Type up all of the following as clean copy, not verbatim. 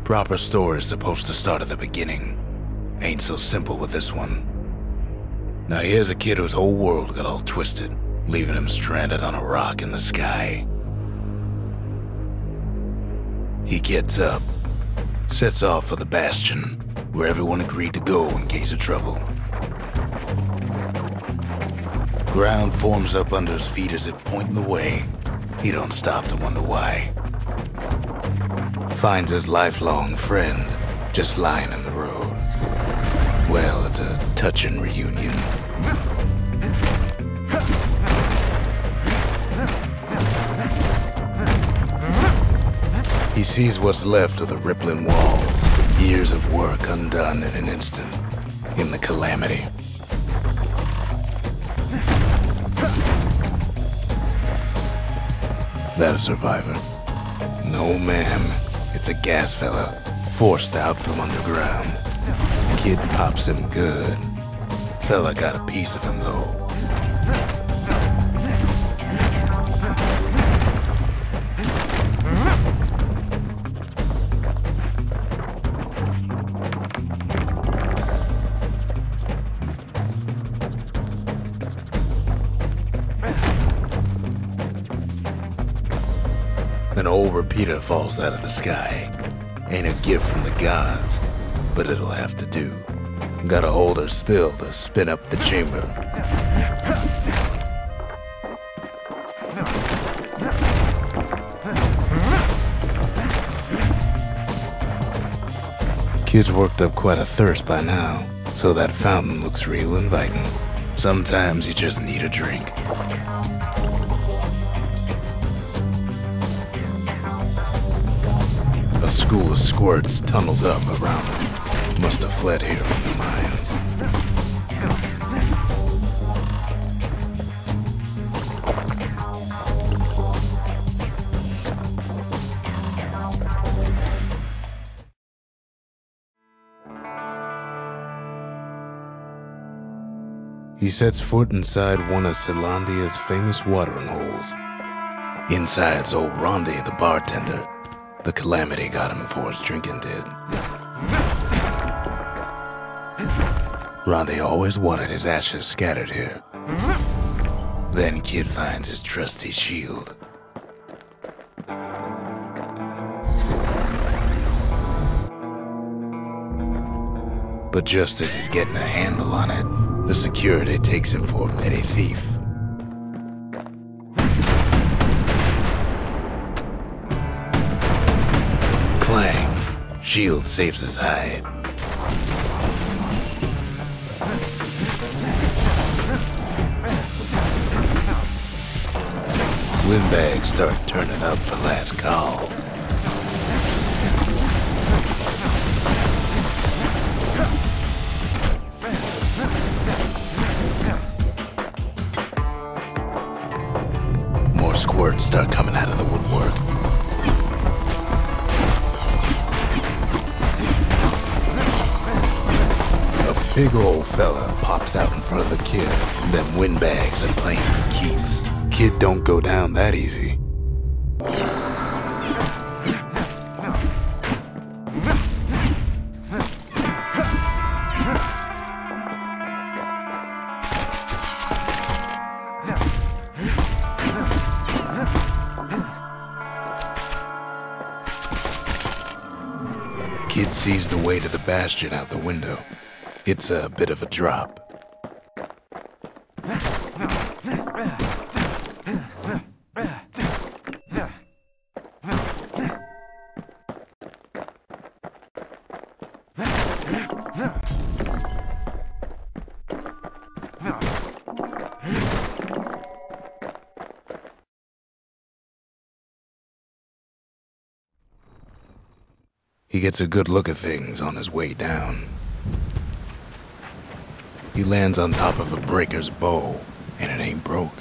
Proper story's supposed to start at the beginning. Ain't so simple with this one. Now here's a kid whose whole world got all twisted, leaving him stranded on a rock in the sky. He gets up, sets off for the Bastion, where everyone agreed to go in case of trouble. Ground forms up under his feet as it pointing the way. He don't stop to wonder why. Finds his lifelong friend just lying in the road. Well, it's a touching reunion. He sees what's left of the rippling walls, years of work undone in an instant, in the Calamity. That a survivor? No, ma'am. It's a gas fella, forced out from underground. Kid pops him good. Fella got a piece of him, though. An old repeater falls out of the sky. Ain't a gift from the gods, but it'll have to do. Gotta hold her still to spin up the chamber. Kid's worked up quite a thirst by now, so that fountain looks real inviting. Sometimes you just need a drink. A school of squirts tunnels up around them. Must have fled here from the mines. He sets foot inside one of Zealandia's famous watering holes. Inside's old Rondi, the bartender. The Calamity got him before his drinking did. Rondi always wanted his ashes scattered here. Then Kid finds his trusty shield. But just as he's getting a handle on it, the security takes him for a petty thief. Clang! Shield saves his hide. Windbags start turning up for last call. More squirts start coming out of the woodwork. A big old fella pops out in front of the kid. Them windbags are playing for keeps. Kid don't go down that easy. Kid sees the way to the Bastion out the window. It's a bit of a drop. He gets a good look at things on his way down. He lands on top of a breaker's bow, and it ain't broke.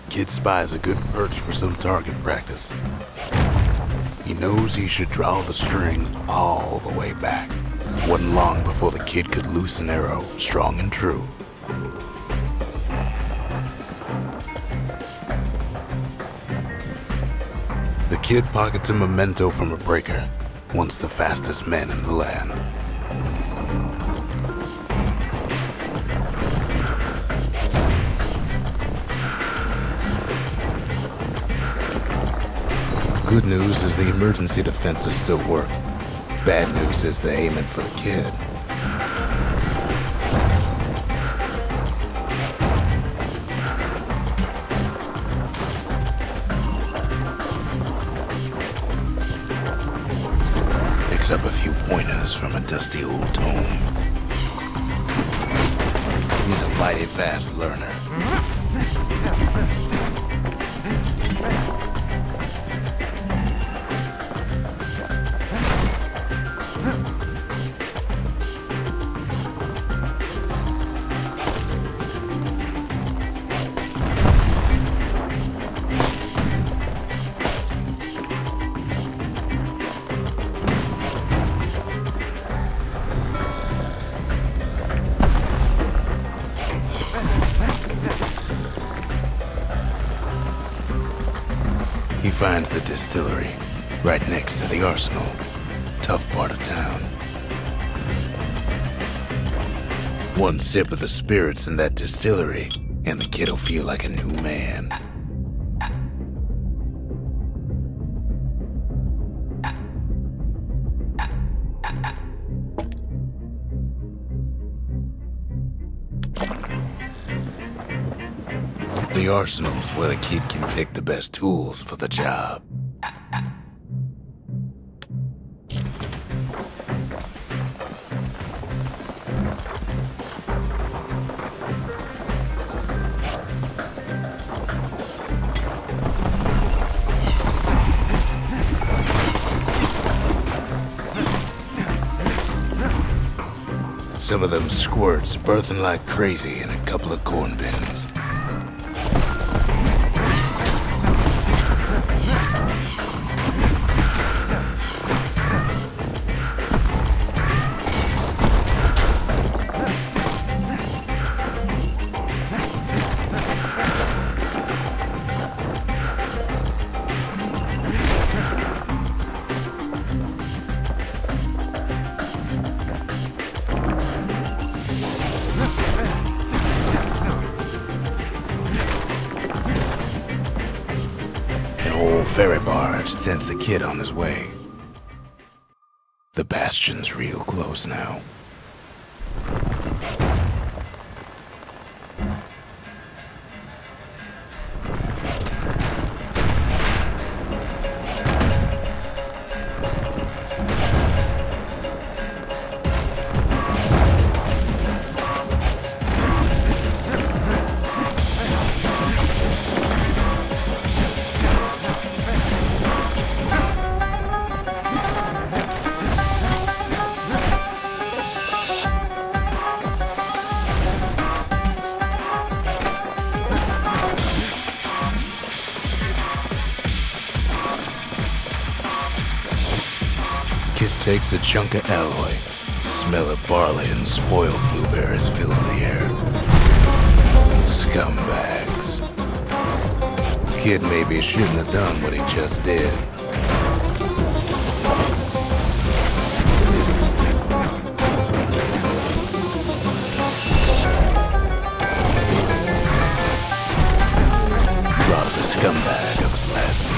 Kid spies a good perch for some target practice. He knows he should draw the string all the way back. Wasn't long before the kid could loose an arrow, strong and true. The kid pockets a memento from a breaker, once the fastest man in the land. Good news is the emergency defenses still work. Bad news is they're aiming for the kid. Picks up a few pointers from a dusty old tome. He's a mighty fast learner. He finds the distillery, right next to the arsenal. Tough part of town. One sip of the spirits in that distillery, and the kid'll feel like a new man. The arsenal's where the kid can pick the best tools for the job. Some of them squirts birthing like crazy in a couple of corn bins. Ferry barge sends the kid on his way. The Bastion's real close now. Kid takes a chunk of alloy. Smell of barley and spoiled blueberries fills the air. Scumbags. Kid maybe shouldn't have done what he just did. Robs a scumbag of his last meal.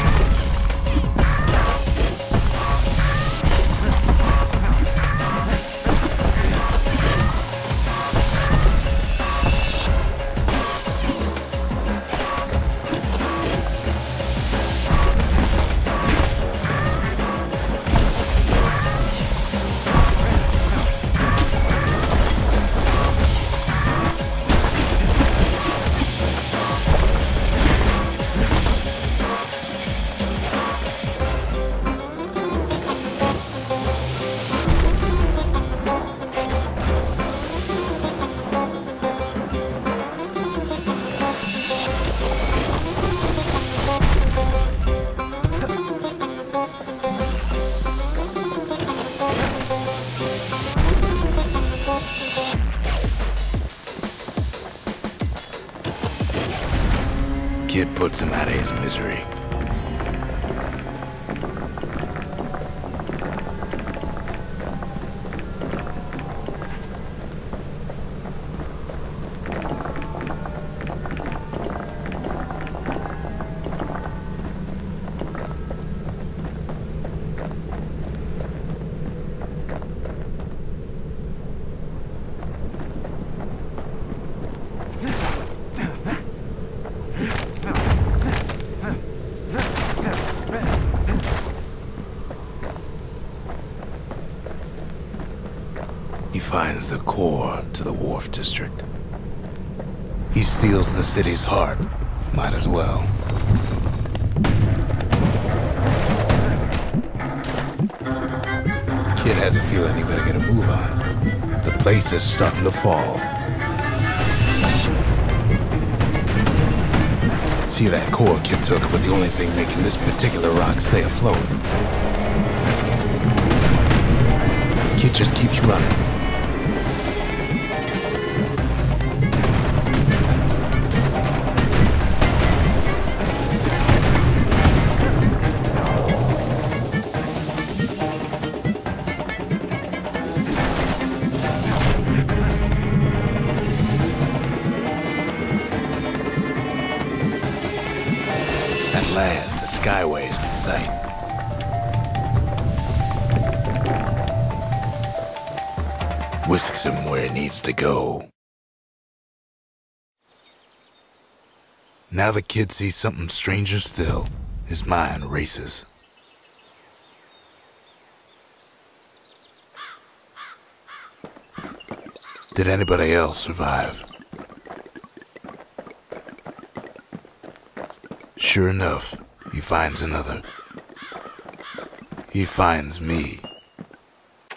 Kid puts him out of his misery. he finds the core to the Wharf District. He steals the city's heart. Might as well. Kid has a feeling he better get a move on. The place is starting to fall. See, that core Kid took was the only thing making this particular rock stay afloat. Kid just keeps running. At last, the skyway's in sight. Whisks him where he needs to go. Now the kid sees something stranger still. His mind races. Did anybody else survive? Sure enough, he finds another. He finds me.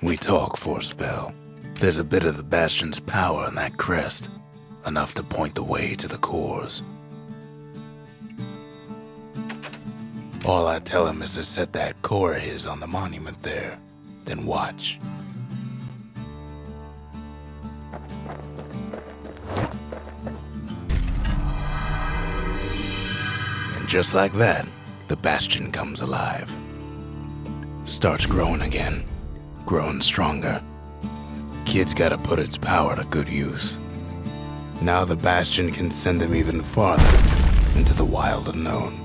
We talk for a spell. There's a bit of the Bastion's power in that crest, enough to point the way to the cores. All I tell him is to set that core of his on the monument there, then watch. And just like that, the Bastion comes alive. Starts growing again, growing stronger. Kid's gotta put its power to good use. Now the Bastion can send him even farther into the wild unknown.